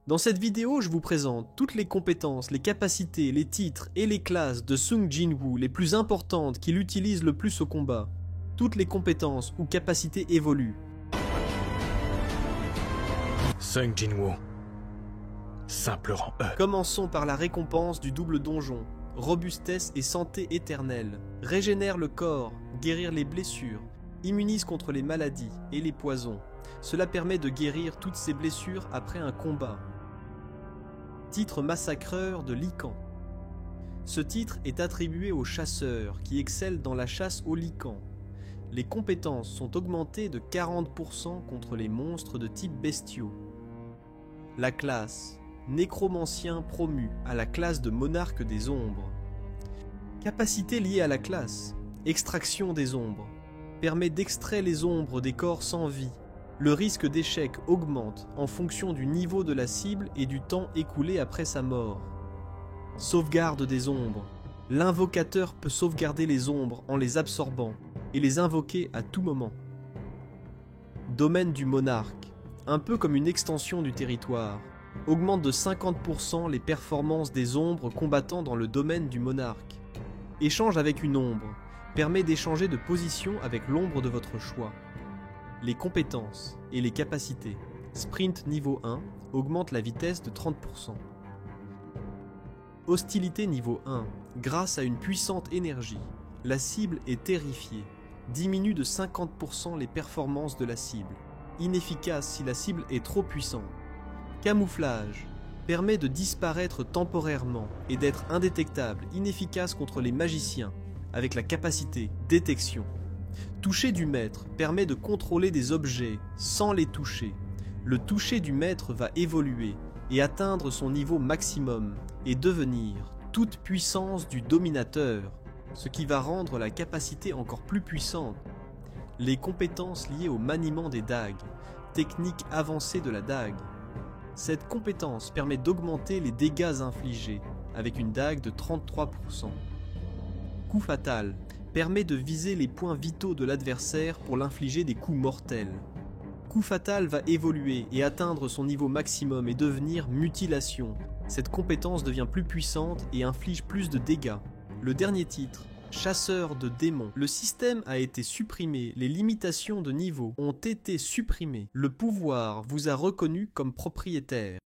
Dans cette vidéo, je vous présente toutes les compétences, les capacités, les titres et les classes de Sung Jin-woo les plus importantes qu'il utilise le plus au combat. Toutes les compétences ou capacités évoluent. Sung Jin-woo. Simple rang E. Commençons par la récompense du double donjon. Robustesse et santé éternelle. Régénère le corps, guérir les blessures, immunise contre les maladies et les poisons. Cela permet de guérir toutes ces blessures après un combat. Titre massacreur de Lycan. Ce titre est attribué aux chasseurs qui excellent dans la chasse aux lycans. Les compétences sont augmentées de 40% contre les monstres de type bestiaux. La classe Nécromancien promu à la classe de monarque des ombres. Capacité liée à la classe Extraction des ombres. Permet d'extraire les ombres des corps sans vie. Le risque d'échec augmente en fonction du niveau de la cible et du temps écoulé après sa mort. Sauvegarde des ombres. L'invocateur peut sauvegarder les ombres en les absorbant et les invoquer à tout moment. Domaine du monarque. Un peu comme une extension du territoire. Augmente de 50% les performances des ombres combattant dans le domaine du monarque. Échange avec une ombre. Permet d'échanger de position avec l'ombre de votre choix. Les compétences et les capacités. Sprint niveau 1 augmente la vitesse de 30%. Hostilité niveau 1. Grâce à une puissante énergie, la cible est terrifiée. Diminue de 50% les performances de la cible. Inefficace si la cible est trop puissante. Camouflage. Permet de disparaître temporairement et d'être indétectable, inefficace contre les magiciens, avec la capacité détection. Toucher du maître permet de contrôler des objets sans les toucher. Le toucher du maître va évoluer et atteindre son niveau maximum et devenir toute puissance du dominateur, ce qui va rendre la capacité encore plus puissante. Les compétences liées au maniement des dagues, technique avancée de la dague. Cette compétence permet d'augmenter les dégâts infligés avec une dague de 33%. Coup fatal permet de viser les points vitaux de l'adversaire pour l'infliger des coups mortels. Coup fatal va évoluer et atteindre son niveau maximum et devenir mutilation. Cette compétence devient plus puissante et inflige plus de dégâts. Le dernier titre, chasseur de démons. Le système a été supprimé, les limitations de niveau ont été supprimées. Le pouvoir vous a reconnu comme propriétaire.